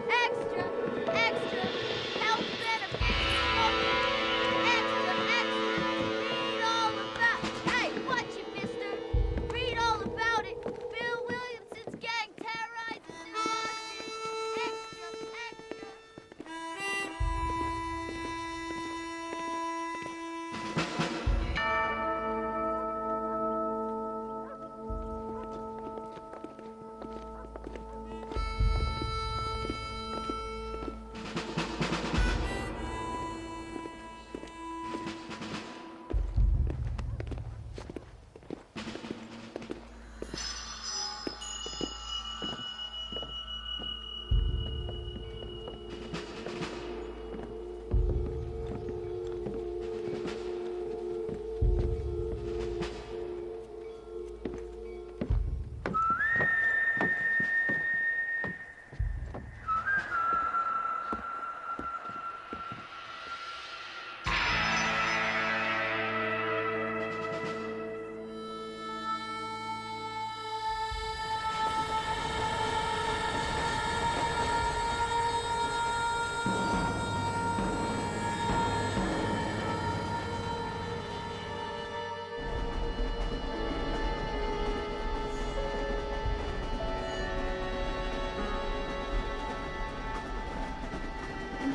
Extra, extra, health benefits promoted. Extra, extra, read all about. Hey, watch it, mister. Read all about it. Bill Williamson's gang terrorizes New Boston. Extra, extra.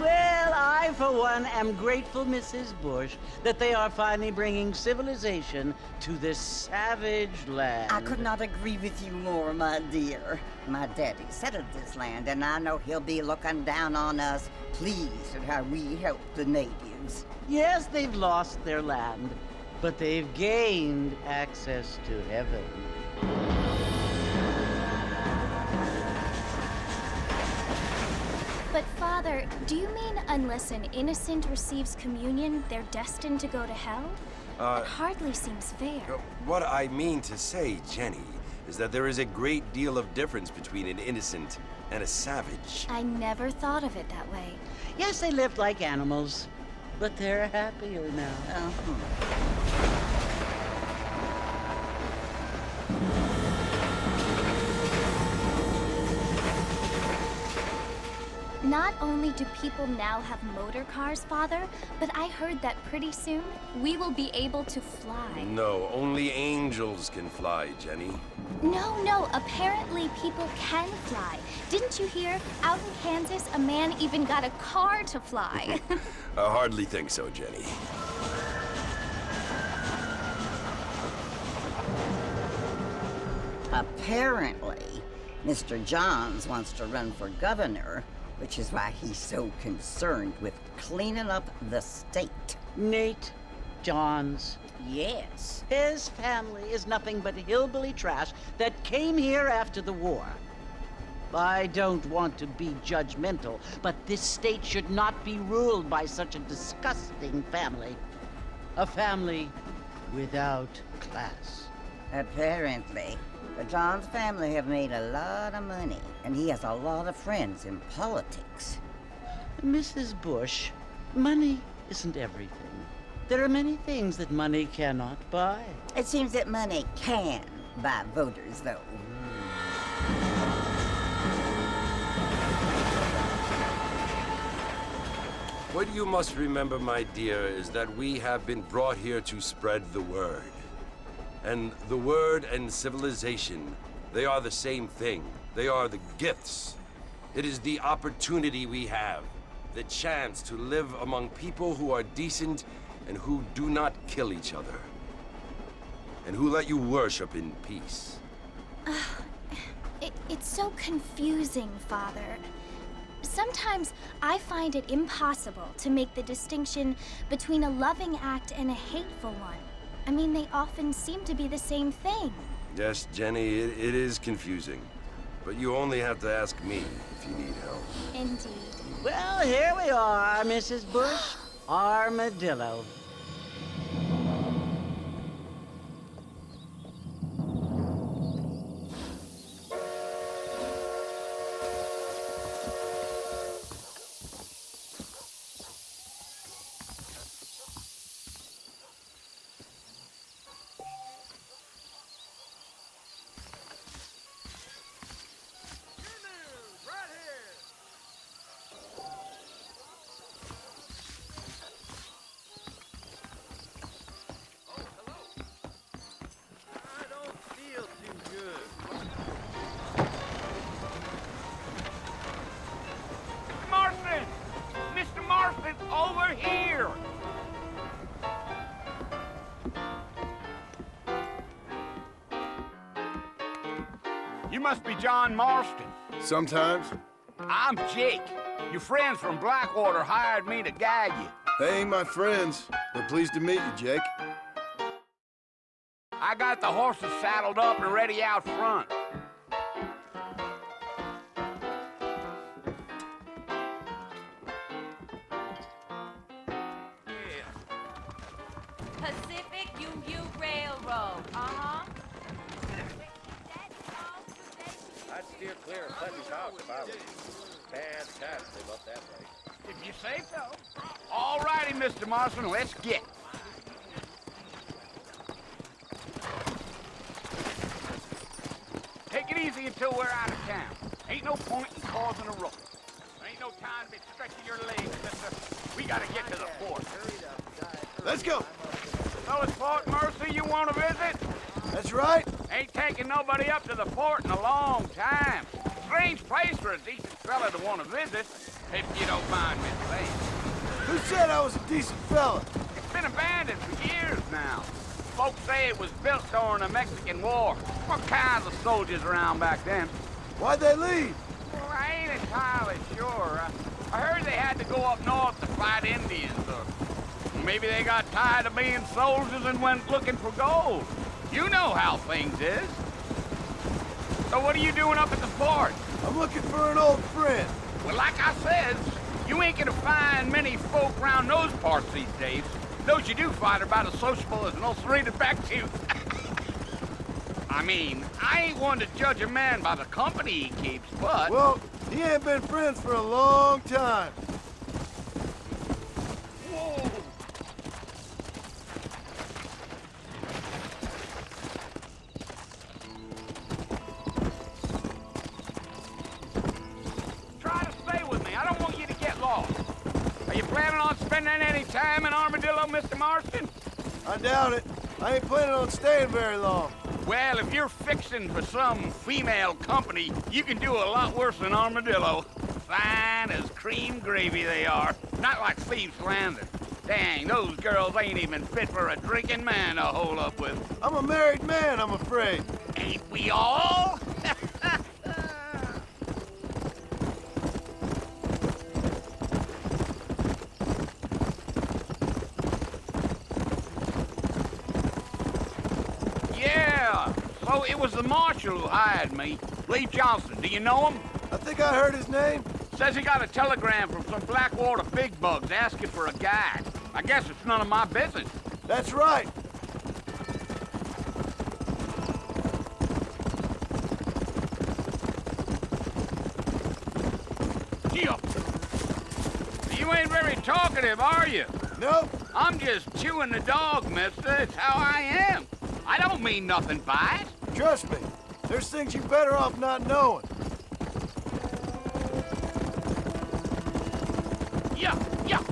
Well, I, for one, am grateful, Mrs. Bush, that they are finally bringing civilization to this savage land. I could not agree with you more, my dear. My daddy settled this land, and I know he'll be looking down on us, pleased at how we help the natives. Yes, they've lost their land, but they've gained access to heaven. But Father, do you mean unless an innocent receives communion, they're destined to go to hell? That hardly seems fair. What I mean to say, Jenny, is that there is a great deal of difference between an innocent and a savage. I never thought of it that way. Yes, they lived like animals, but they're happier now. Not only do people now have motor cars, Father, but I heard that pretty soon we will be able to fly. No, only angels can fly, Jenny. No, apparently people can fly. Didn't you hear? Out in Kansas, a man even got a car to fly. I hardly think so, Jenny. Apparently, Mr. Johns wants to run for governor, which is why he's so concerned with cleaning up the state. Nate Johns. Yes. His family is nothing but hillbilly trash that came here after the war. I don't want to be judgmental, but this state should not be ruled by such a disgusting family. A family without class. Apparently. The Johns family have made a lot of money, and he has a lot of friends in politics. Mrs. Bush, money isn't everything. There are many things that money cannot buy. It seems that money can buy voters, though. What you must remember, my dear, is that we have been brought here to spread the word. And the word and civilization, they are the same thing. They are the gifts. It is the opportunity we have, the chance to live among people who are decent and who do not kill each other, and who let you worship in peace. It's so confusing, Father. Sometimes I find it impossible to make the distinction between a loving act and a hateful one. I mean, they often seem to be the same thing. Yes, Jenny, it is confusing. But you only have to ask me if you need help. Indeed. Well, here we are, Mrs. Bush. Armadillo. must be John Marston. Sometimes. I'm Jake. Your friends from Blackwater hired me to guide you. They ain't my friends, but pleased to meet you, Jake. I got the horses saddled up and ready out front. Pacific Union Railroad. Uh-huh. I'd steer clear of Clinton's house if I were you. Bad cats live up that way. If you say so. All righty, Mr. Marston, let's get. Take it easy until we're out of town. Ain't no point in causing a ruckus. Ain't no time to be stretching your legs, mister. We gotta get to the fort. Let's go. So it's Fort Mercy you want to visit? That's right. Ain't taking nobody up to the fort in a long time. Strange place for a decent fella to want to visit, if you don't mind me saying. Who said I was a decent fella? It's been abandoned for years now. Folks say it was built during the Mexican War. What kinds of soldiers around back then? Why'd they leave? Well, I ain't entirely sure. I heard they had to go up north to fight Indians, or maybe they got tired of being soldiers and went looking for gold. You know how things is. So what are you doing up at the fort? I'm looking for an old friend. Well, like I said, you ain't gonna find many folk around those parts these days. Those you do find are about as sociable as an ulcerated back tooth. I mean, I ain't one to judge a man by the company he keeps, but... Well, he ain't been friends for a long time. Whoa! Try to stay with me. I don't want you to get lost. Are you planning on spending any time in Armadillo, Mr. Marston? I doubt it. I ain't planning on staying very long. Well, if you're fixing for some female company, you can do a lot worse than Armadillo. Fine as cream gravy they are. Not like Thieves Landing. Dang, those girls ain't even fit for a drinking man to hold up with. I'm a married man, I'm afraid. Ain't we all? Yeah, so it was the marshal who hired me. Lee Johnson, do you know him? I think I heard his name. Says he got a telegram from some Blackwater big bugs asking for a guide. I guess it's none of my business. That's right. Gee-up. You ain't very talkative, are you? Nope. I'm just chewing the dog, mister. It's how I am. I don't mean nothing by it. Trust me. There's things you better off not knowing. Yeah, yeah.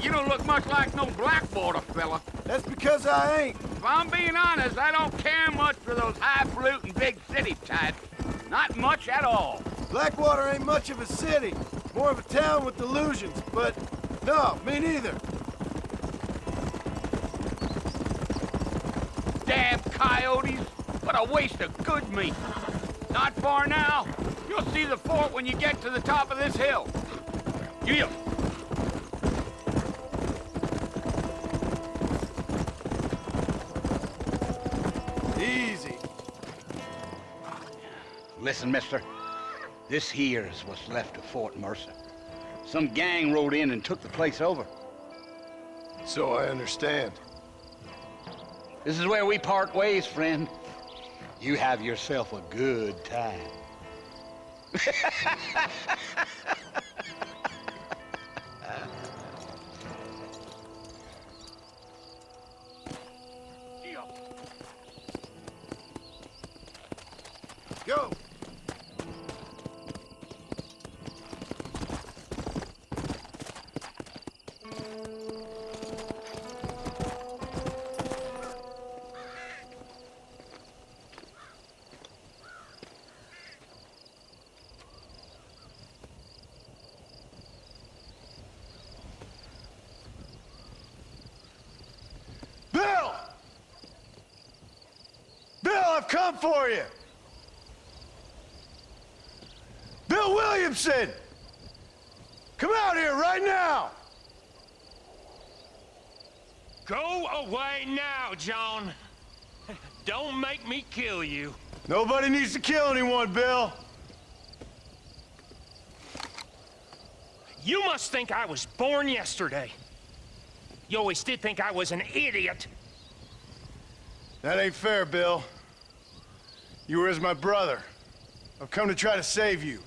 You don't look much like no Blackwater fella. That's because I ain't. If I'm being honest, I don't care much for those highfalutin big city types. Not much at all. Blackwater ain't much of a city. More of a town with delusions, but no, me neither. Damn coyotes! What a waste of good meat. Not far now. You'll see the fort when you get to the top of this hill. Yeah. Easy. Listen, mister. This here's what's left of Fort Mercer. Some gang rode in and took the place over. So I understand. This is where we part ways, friend. You have yourself a good time. Go. Bill! come for you! Bill Williamson! Come out here right now! Go away now, John. Don't make me kill you. Nobody needs to kill anyone, Bill. You must think I was born yesterday. You always did think I was an idiot. That ain't fair, Bill. You were as my brother. I've come to try to save you.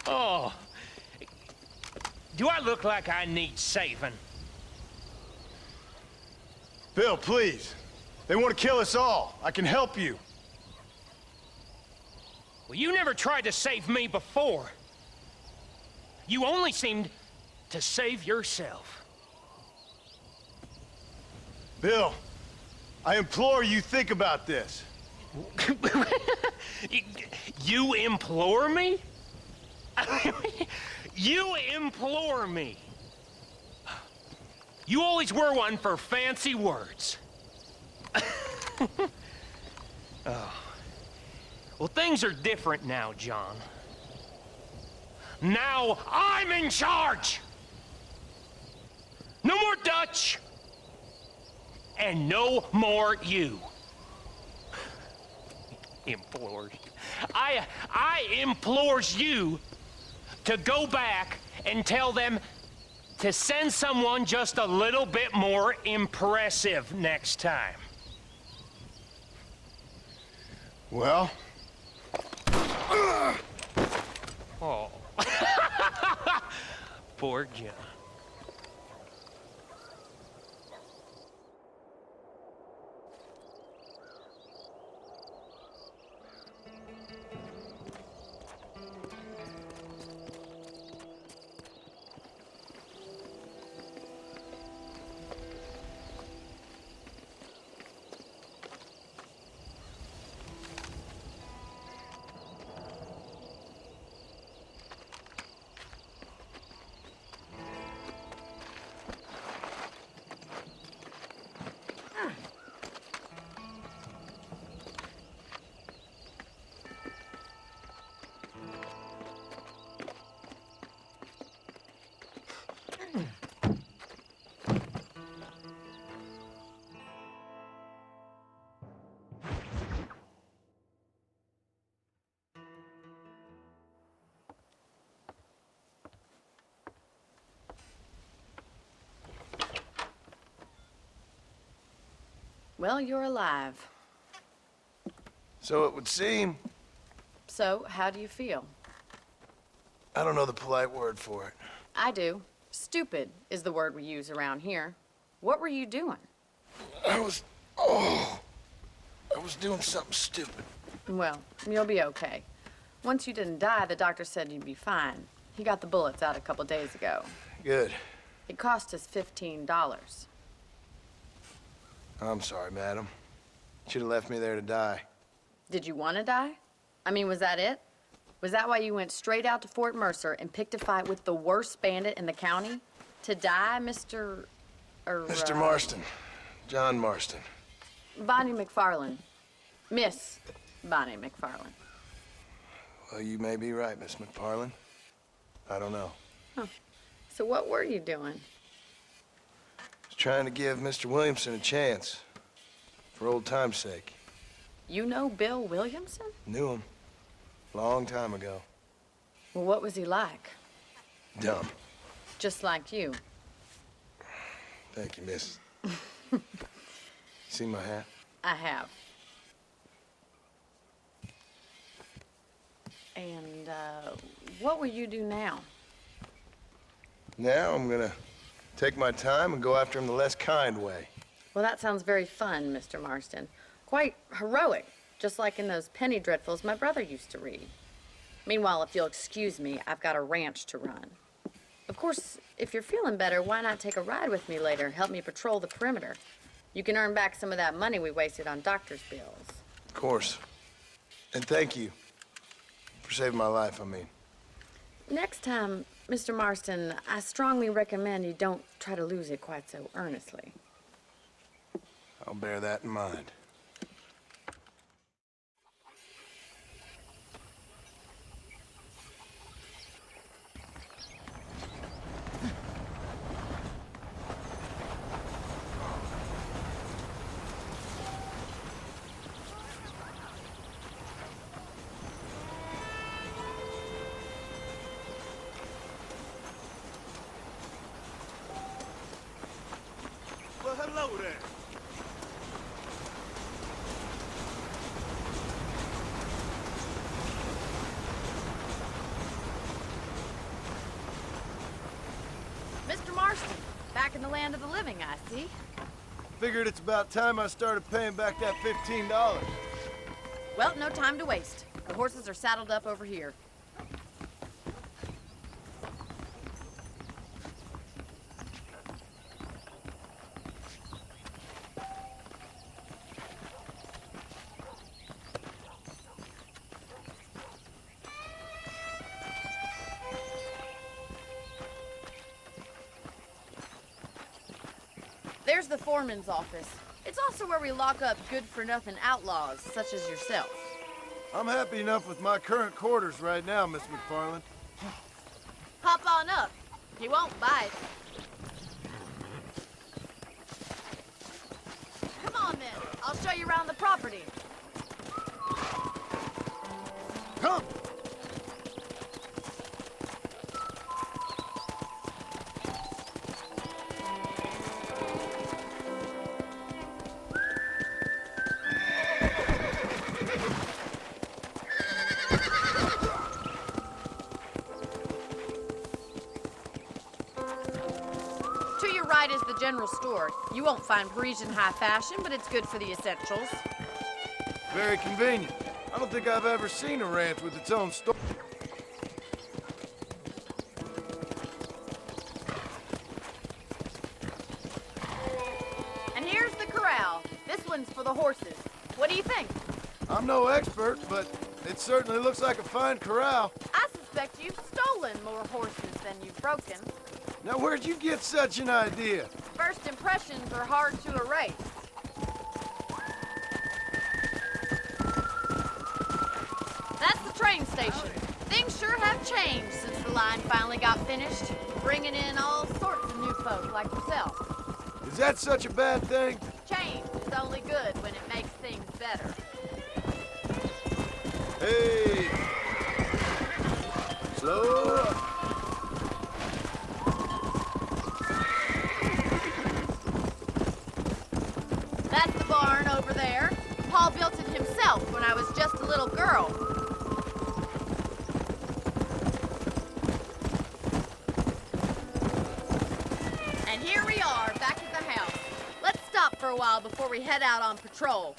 Oh. Do I look like I need saving? Bill, please. They want to kill us all. I can help you. Well, you never tried to save me before. You only seemed to save yourself. Bill, I implore you think about this. You implore me? You implore me. You always were one for fancy words. Oh. Well, things are different now, John. Now I'm in charge! No more Dutch! And no more you. Implores. I implores you to go back and tell them to send someone just a little bit more impressive next time. Well? Oh. Poor John. Well, you're alive. So it would seem. So, how do you feel? I don't know the polite word for it. I do. Stupid is the word we use around here. What were you doing? I was doing something stupid. Well, you'll be okay. Once you didn't die, the doctor said you'd be fine. He got the bullets out a couple days ago. Good. It cost us $15. I'm sorry, madam. Should have left me there to die. Did you want to die? I mean, was that it? Was that why you went straight out to Fort Mercer and picked a fight with the worst bandit in the county? To die, Mr. Mr. Marston. John Marston. Bonnie McFarland. Miss Bonnie McFarland. Well, you may be right, Miss McFarland. I don't know. Huh. So what were you doing? Was trying to give Mr. Williamson a chance. For old time's sake. You know Bill Williamson? Knew him. Long time ago. Well, what was he like? Dumb. Just like you. Thank you, miss. See my hat? I have. And, what will you do now? Now I'm gonna take my time and go after him the less kind way. Well, that sounds very fun, Mr. Marston. Quite heroic, just like in those penny dreadfuls my brother used to read. Meanwhile, if you'll excuse me, I've got a ranch to run. Of course, if you're feeling better, why not take a ride with me later? Help me patrol the perimeter. You can earn back some of that money we wasted on doctor's bills. Of course. And thank you. For saving my life, I mean. Next time, Mr. Marston, I strongly recommend you don't try to lose it quite so earnestly. I'll I'll bear that in mind. Well, hello there. Mr. Marston, back in the land of the living, I see. Figured it's about time I started paying back that $15. Well, no time to waste. The horses are saddled up over here. There's the foreman's office. It's also where we lock up good-for-nothing outlaws, such as yourself. I'm happy enough with my current quarters right now, Miss McFarland. Hop on up. He won't bite. Come on, then. I'll show you around the property. Come! To your right is the general store. You won't find Parisian high fashion, but it's good for the essentials. Very convenient. I don't think I've ever seen a ranch with its own store. And here's the corral. This one's for the horses. What do you think? I'm no expert, but it certainly looks like a fine corral. I suspect you've stolen more horses than you've broken. Now, where'd you get such an idea? First impressions are hard to erase. That's the train station. Things sure have changed since the line finally got finished, bringing in all sorts of new folk like yourself. Is that such a bad thing? Change is only good when it makes things better. Hey! Slow up. That's the barn over there. Paul built it himself when I was just a little girl. And here we are, back at the house. Let's stop for a while before we head out on patrol.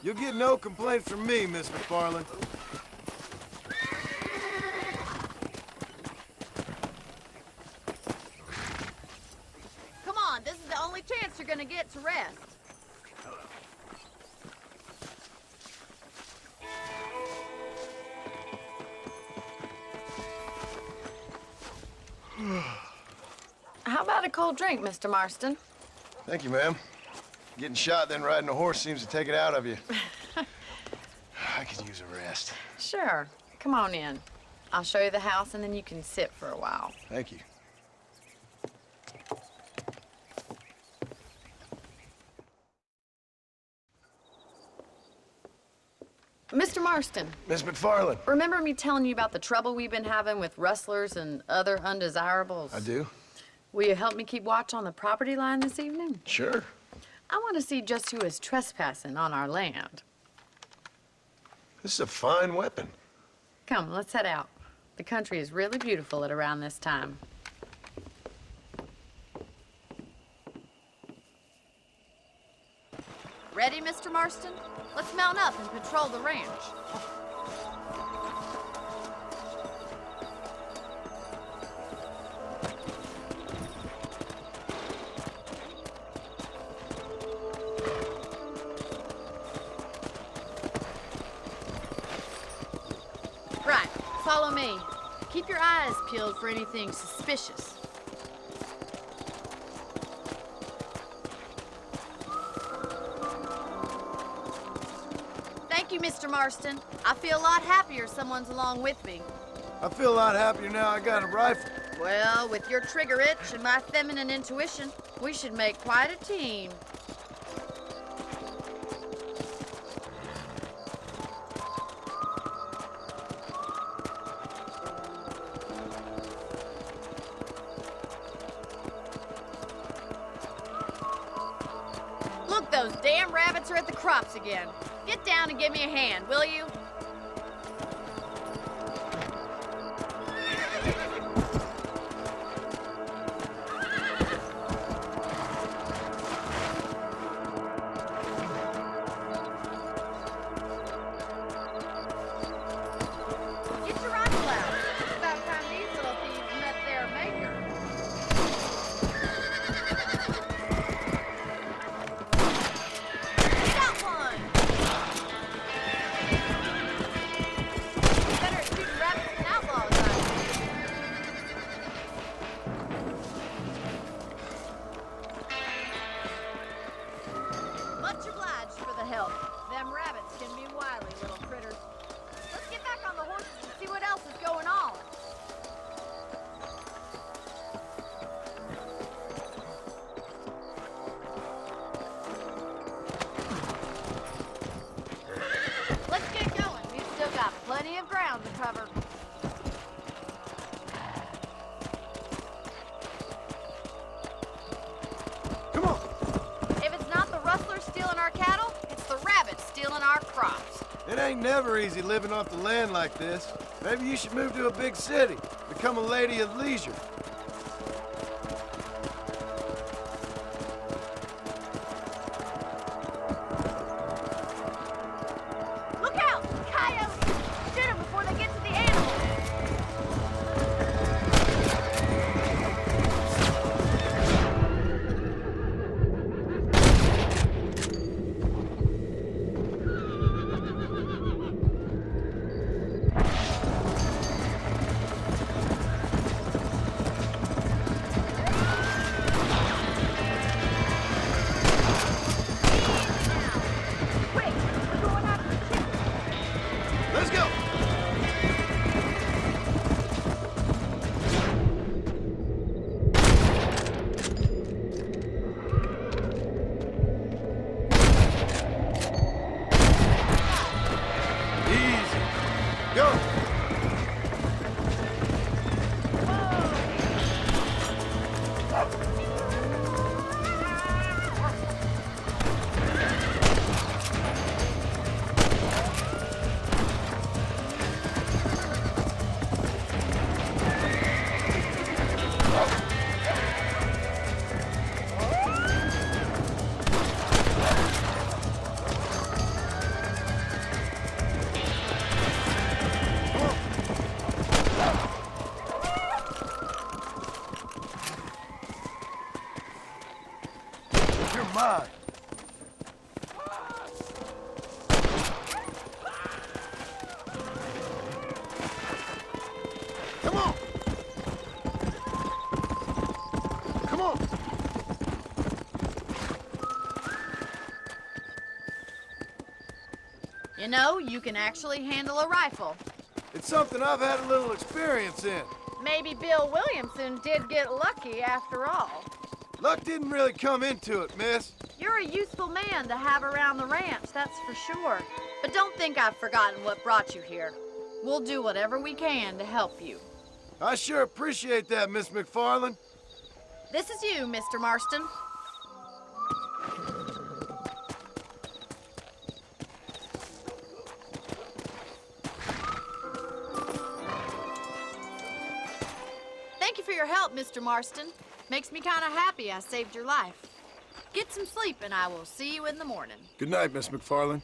You'll get no complaints from me, Miss McFarland. Come on, this is the only chance you're gonna get to rest. How about a cold drink, Mr. Marston? Thank you, ma'am. Getting shot, then riding a horse seems to take it out of you. I could use a rest. Sure. Come on in. I'll show you the house, and then you can sit for a while. Thank you. Mr. Marston, Miss McFarland. remember me telling you about the trouble we've been having with rustlers and other undesirables? I do? Will you help me keep watch on the property line this evening? Sure. I want to see just who is trespassing on our land. This is a fine weapon. Come, let's head out. The country is really beautiful at around this time. Ready, Mr. Marston? Let's mount up and patrol the ranch. Right, follow me. Keep your eyes peeled for anything suspicious. you, Mr. Marston. I feel a lot happier someone's along with me. I feel a lot happier now I got a rifle. Well, with your trigger itch and my feminine intuition, we should make quite a team. Look, those damn rabbits are at the crops again. Get down and give me a hand, will you? Get your rifle out. It's about time these little thieves met their maker. Got one! Better at shooting rabbits than outlaws, I think. Much obliged for the help. Them rabbits can be wily little critters. Let's get back on the horses and see what else is going on. Let's get going. We've still got plenty of ground to cover. Come on. If it's not the rustlers stealing our cattle, it's the rabbits stealing our crops. It ain't never easy living off the land like this. Maybe you should move to a big city. Become a lady of leisure. Look out! Coyotes! Shoot them before they get to the animals! Quick! We're going after the chickens! Let's go. Easy. Go. You're mine. Come on. Come on. You know, you can actually handle a rifle. It's something I've had a little experience in. Maybe Bill Williamson did get lucky after all. Luck didn't really come into it, miss. You're a useful man to have around the ranch, that's for sure. But don't think I've forgotten what brought you here. We'll do whatever we can to help you. I sure appreciate that, Miss McFarland. This is you, Mr. Marston. Thank you for your help, Mr. Marston. Makes me kind of happy I saved your life. Get some sleep and I will see you in the morning. Good night, Miss McFarland.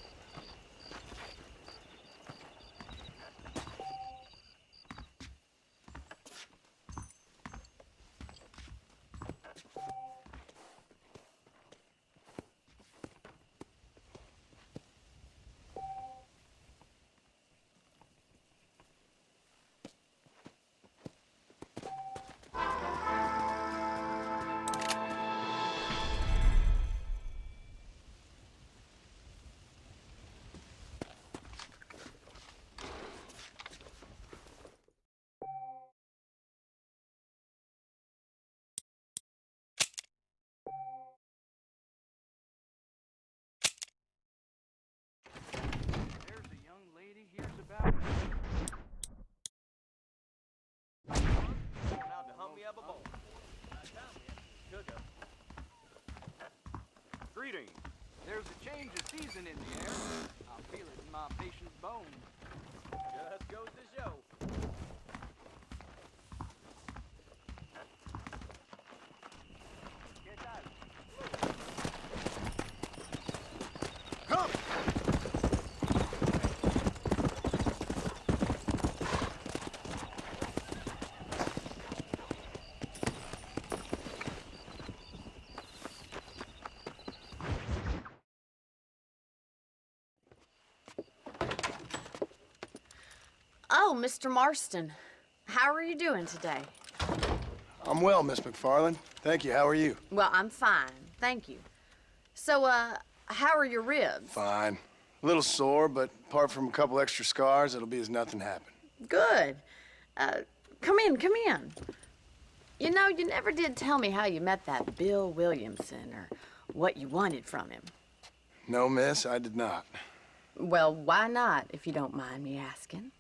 Greetings. There's a change of season in the air. I feel it in my patient's bones. Just goes to show. Get out. Come! Oh, Mr. Marston. How are you doing today? I'm well, Miss McFarland. Thank you. How are you? Well, I'm fine. Thank you. So, how are your ribs? Fine. A little sore, but apart from a couple extra scars, it'll be as nothing happened. Good. Come in, come in. You know, you never did tell me how you met that Bill Williamson or what you wanted from him. No, miss, I did not. Well, why not, if you don't mind me asking?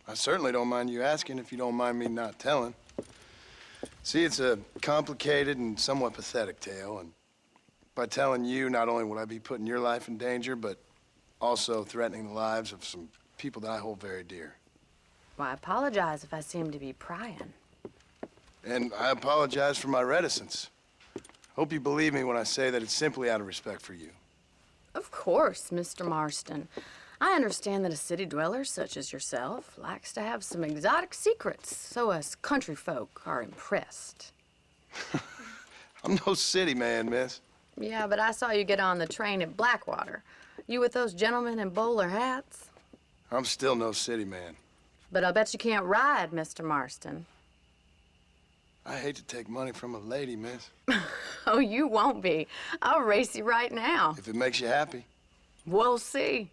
I certainly don't mind you asking if you don't mind me not telling. See, it's a complicated and somewhat pathetic tale, and by telling you, not only would I be putting your life in danger, but also threatening the lives of some people that I hold very dear. Well, I apologize if I seem to be prying. And I apologize for my reticence. Hope you believe me when I say that it's simply out of respect for you. Of course, Mr. Marston. I understand that a city dweller such as yourself likes to have some exotic secrets, so us country folk are impressed. I'm no city man, miss. Yeah, but I saw you get on the train at Blackwater. You with those gentlemen in bowler hats? I'm still no city man. But I'll bet you can't ride, Mr. Marston. I hate to take money from a lady, miss. Oh, you won't be. I'll race you right now. If it makes you happy. We'll see.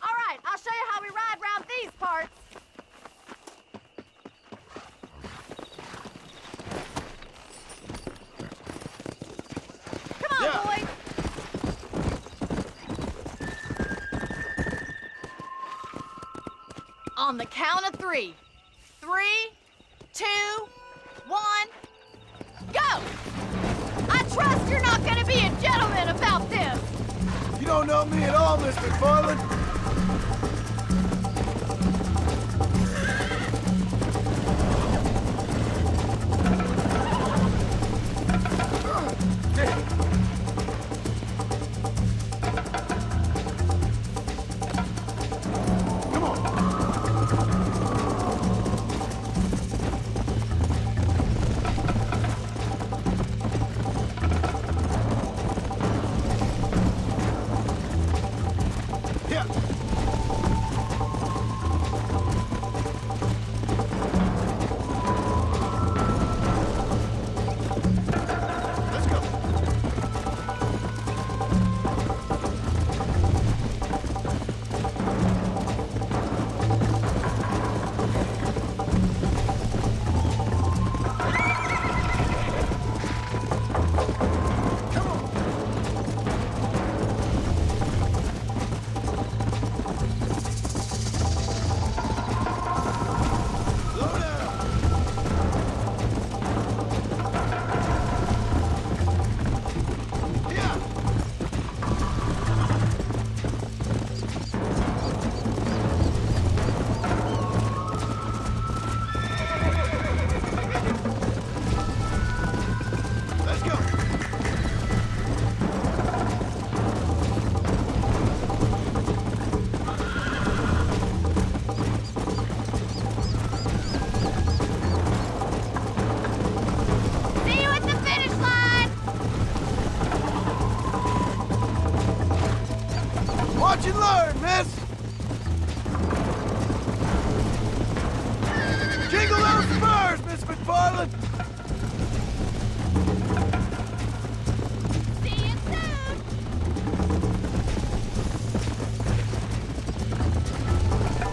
All right, I'll show you how we ride round these parts. Come on, boys. On the count of 3. 3, 2, 1, go! I trust you're not gonna be a gentleman about this. You don't know me at all, Miss McFarland. See you at the finish line. Watch and learn, miss. Jingle those spurs, Miss McFarland. See you soon.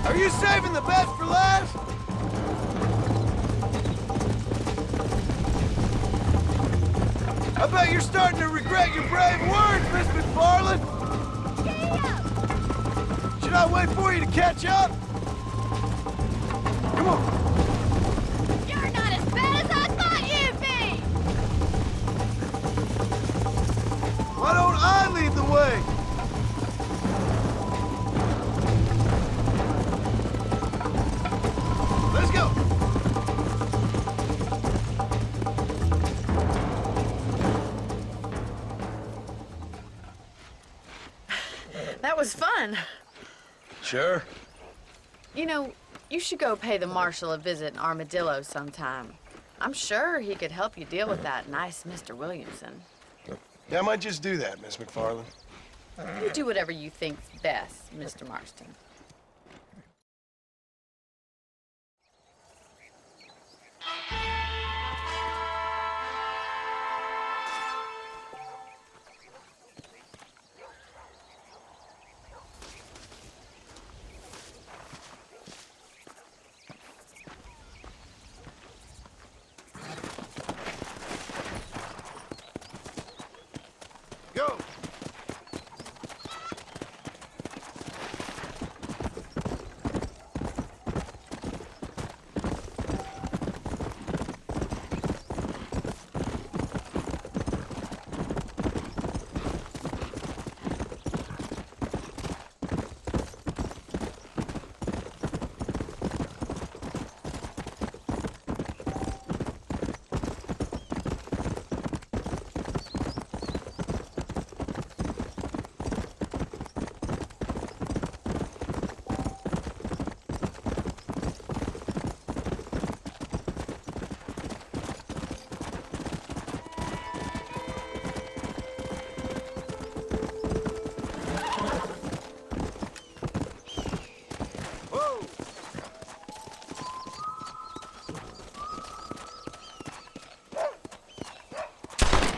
Are you saving the best for last? I bet you're starting to regret your brave words, Miss McFarland. Giddy up. Should I wait for you to catch up? was fun. Sure. You know, you should go pay the marshal a visit in Armadillo sometime. I'm sure he could help you deal with that nice Mr. Williamson. Yeah, I might just do that, Miss McFarland. You do whatever you think's best, Mr. Marston. Go!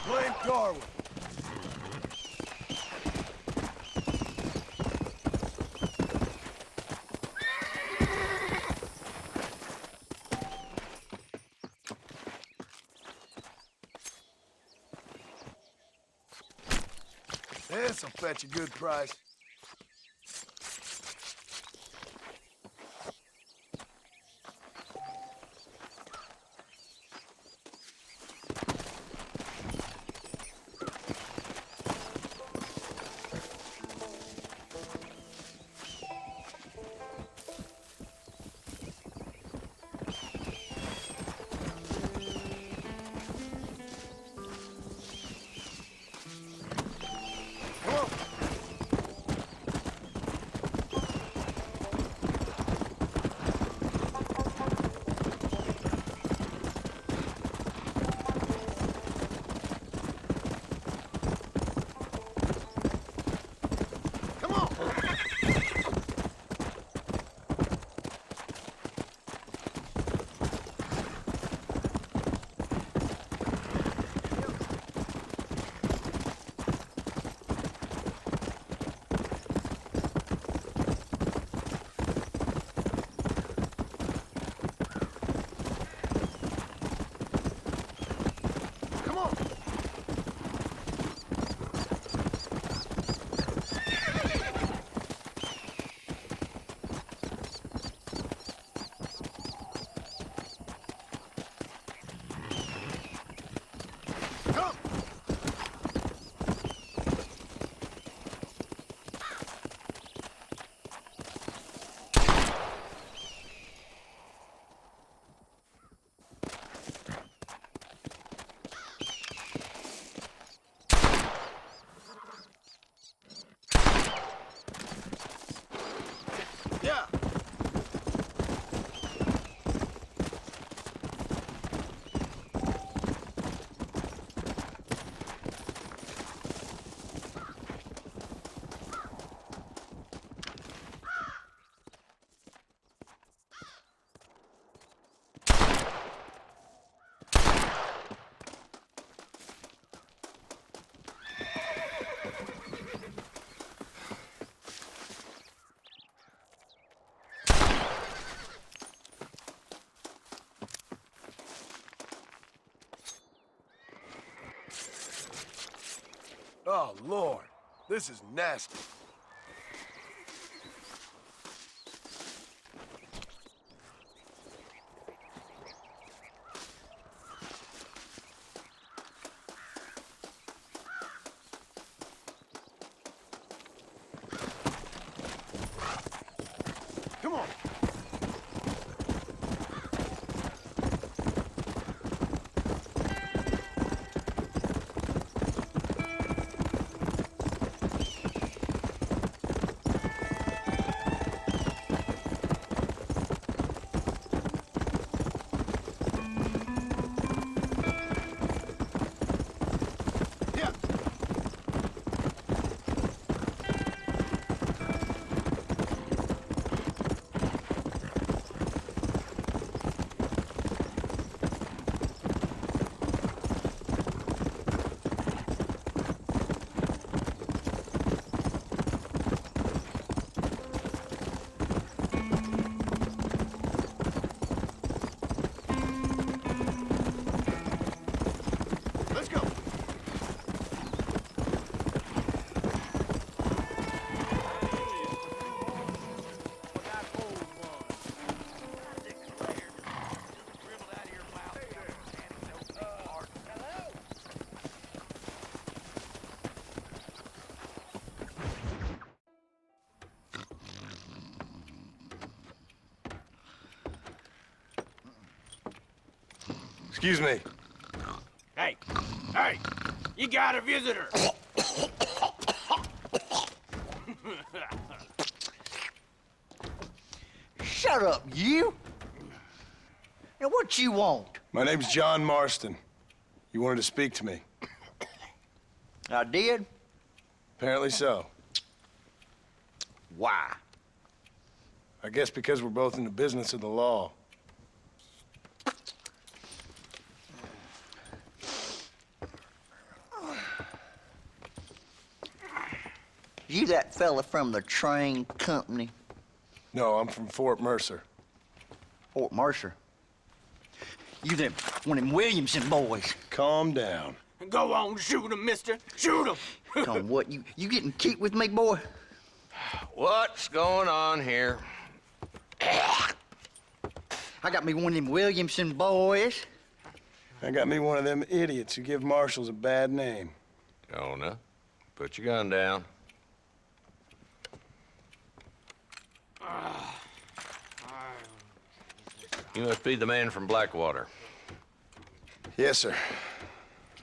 Blame Darwin. This'll fetch a good price. Yeah. Oh, Lord. This is nasty. Come on. Excuse me. Hey, hey, you got a visitor. Shut up, you! Now, what you want? My name's John Marston. You wanted to speak to me. I did? Apparently so. Why? I guess because we're both in the business of the law. You that fella from the train company? No, I'm from Fort Mercer. Fort Mercer? You them one of them Williamson boys? Calm down. Go on, shoot him, mister. Shoot him. Tom, what, you getting cute with me, boy? What's going on here? I got me one of them Williamson boys. I got me one of them idiots who give marshals a bad name. Jonah, put your gun down. You must be the man from Blackwater. Yes, sir.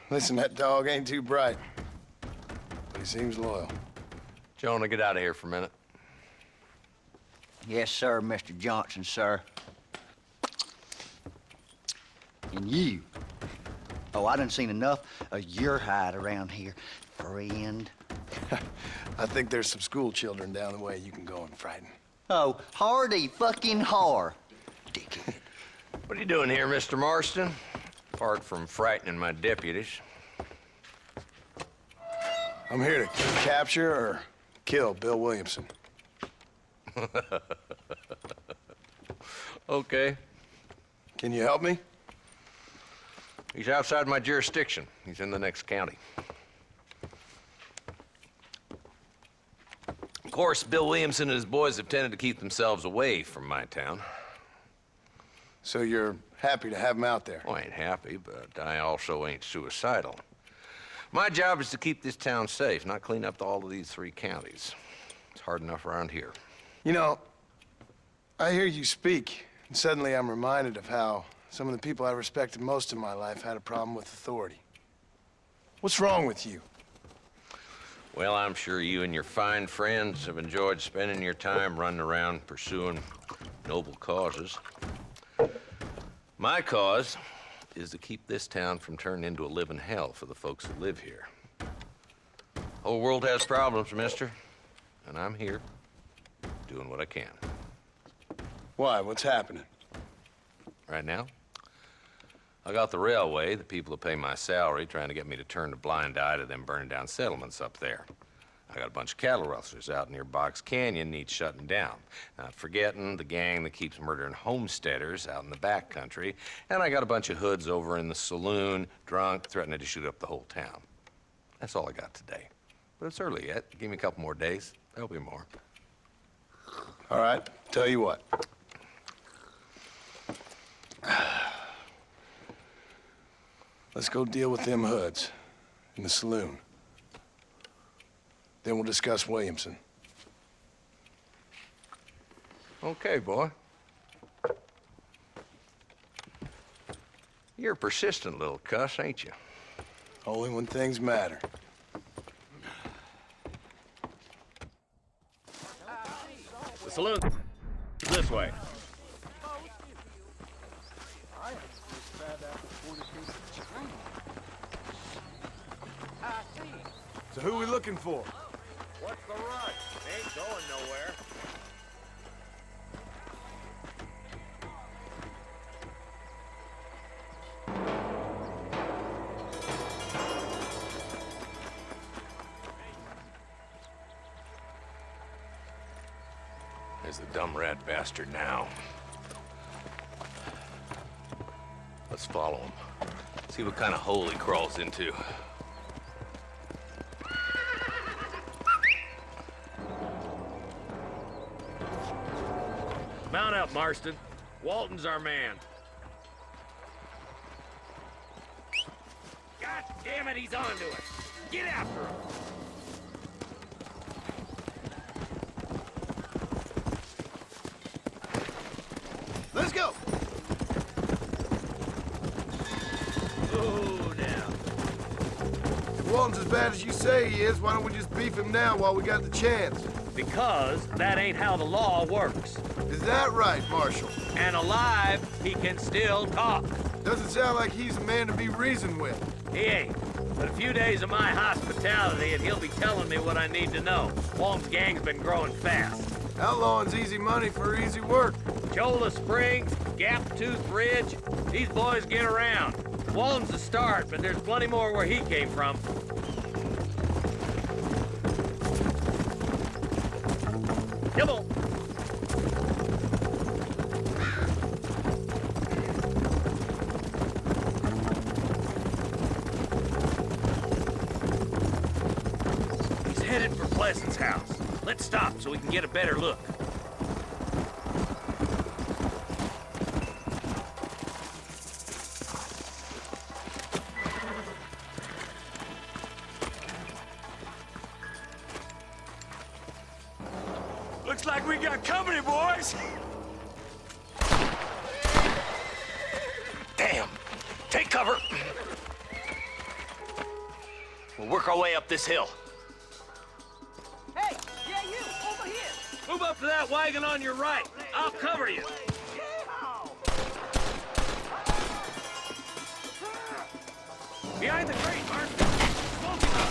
Listen, that dog ain't too bright, but he seems loyal. Jonah, get out of here for a minute. Yes, sir, Mr. Johnson, sir. And you. Oh, I done seen enough of your hide around here, friend. I think there's some school children down the way you can go and frighten. Oh, hardy fucking har. Dickhead. What are you doing here, Mr. Marston? Apart from frightening my deputies. I'm here to capture or kill Bill Williamson. Okay. Can you help me? He's outside my jurisdiction. He's in the next county. Of course, Bill Williamson and his boys have tended to keep themselves away from my town. So you're happy to have him out there? Well, I ain't happy, but I also ain't suicidal. My job is to keep this town safe, not clean up all of these 3 counties. It's hard enough around here. You know, I hear you speak, and suddenly I'm reminded of how some of the people I respected most in my life had a problem with authority. What's wrong with you? Well, I'm sure you and your fine friends have enjoyed spending your time running around pursuing noble causes. My cause is to keep this town from turning into a living hell for the folks who live here. Whole world has problems, mister, and I'm here doing what I can. Why? What's happening? Right now, I got the railway, the people who pay my salary, trying to get me to turn a blind eye to them burning down settlements up there. I got a bunch of cattle rustlers out near Box Canyon needs shutting down. Not forgetting the gang that keeps murdering homesteaders out in the back country. And I got a bunch of hoods over in the saloon, drunk, threatening to shoot up the whole town. That's all I got today. But it's early yet. Give me a couple more days. There'll be more. All right, tell you what. Let's go deal with them hoods in the saloon. Then we'll discuss Williamson. Okay, boy. You're a persistent little cuss, ain't you? Only when things matter. The saloon this way. So who are we looking for? What's the rush? Ain't going nowhere. There's the dumb rat bastard now. Let's follow him. See what kind of hole he crawls into. Mount up, Marston. Walton's our man. God damn it, he's onto us. Get after him. Let's go. Walton's as bad as you say he is, why don't we just beef him now while we got the chance? Because that ain't how the law works. Is that right, Marshal? And alive, he can still talk. Doesn't sound like he's a man to be reasoned with. He ain't. But a few days of my hospitality and he'll be telling me what I need to know. Walton's gang's been growing fast. Outlawing's easy money for easy work. Cholla Springs, Gap Tooth Ridge, these boys get around. Walton's the start, but there's plenty more where he came from. Come on. He's headed for Pleasant's house. Let's stop so we can get a better look. Looks like we got company, boys. Damn. Take cover. We'll work our way up this hill. Hey, yeah, you, over here. Move up to that wagon on your right. I'll cover you. Behind the crate, Mark. Smoking up.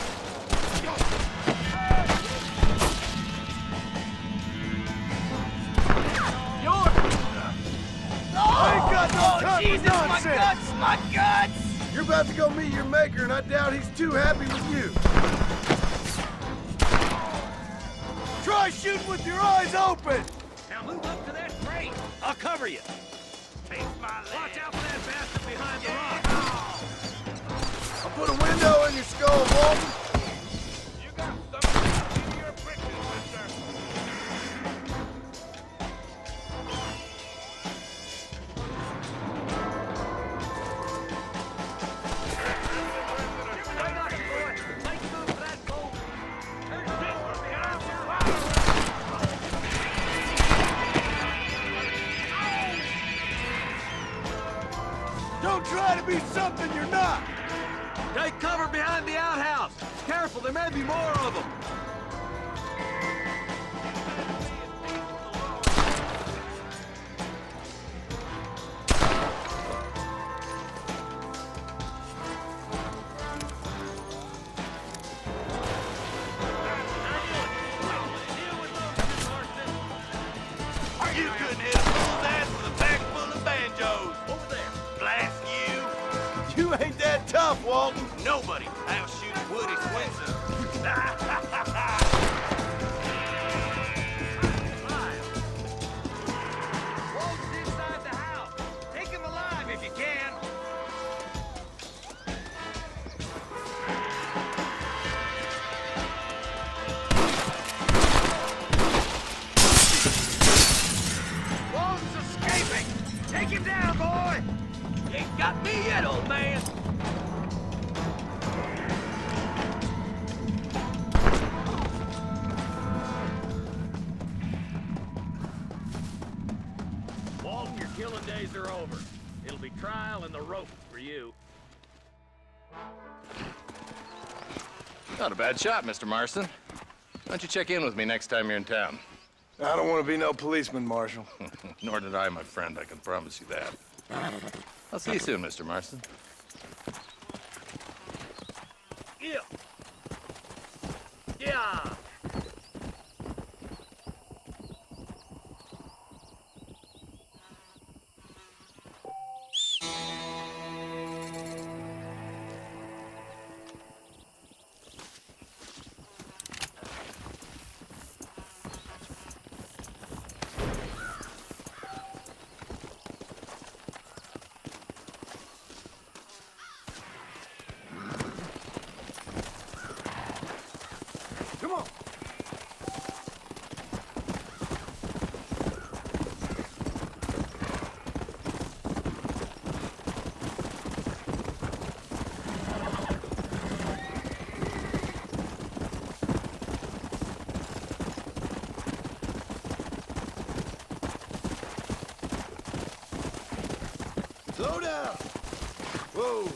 I ain't got no time Jesus, for nonsense. my guts, my guts! You're about to go meet your maker, and I doubt he's too happy with you. Try shooting with your eyes open! Now move up to that crate. I'll cover you. Take my leg. Watch out for that bastard behind the rock. I'll put a window in your skull, Walton. You got something in your britches, mister. Don't try to be something you're not. Take cover behind the outhouse. Careful, there may be more of them. You couldn't hit a bull's ass with a bag full of banjos. Over there. Blast you. You ain't that tough, Walton. Nobody outshoots Woody Swenson. Walton's inside the house. Take him alive if you can. Walton's escaping. Take him down, boy. You ain't got me yet, old man. Walton, your killing days are over. It'll be trial and the rope for you. Not a bad shot, Mr. Marston. Why don't you check in with me next time you're in town? I don't want to be no policeman, Marshal. Nor did I, my friend. I can promise you that. I'll see you soon, Mr. Marston. Yeah. Yeah. Come on. Slow down. Whoa.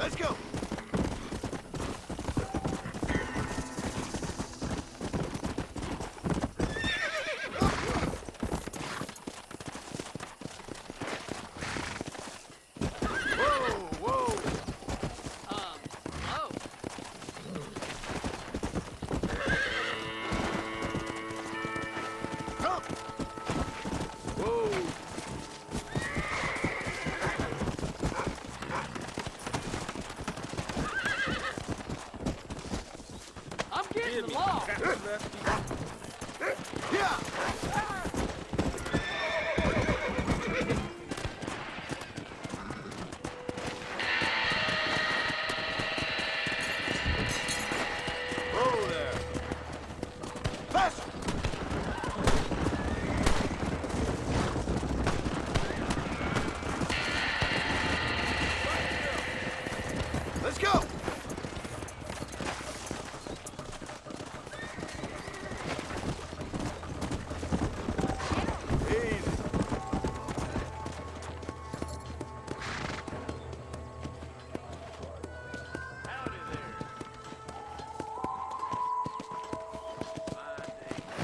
Let's go. I'm getting the law. Yeah. Whoa there. Faster. Let's go.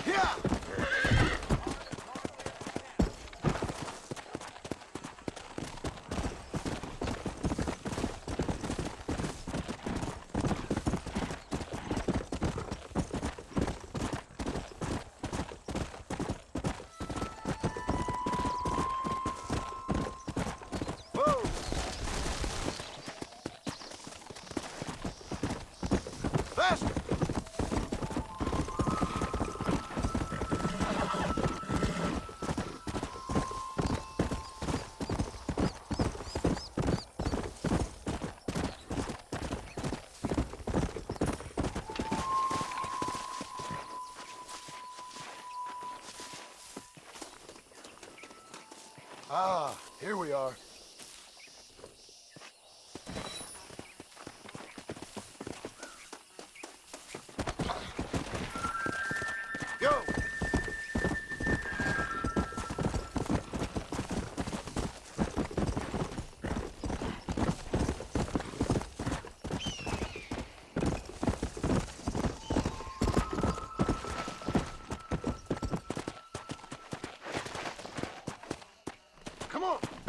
Yeah! Whoa! Faster! Ah, here we are. Go! Come on!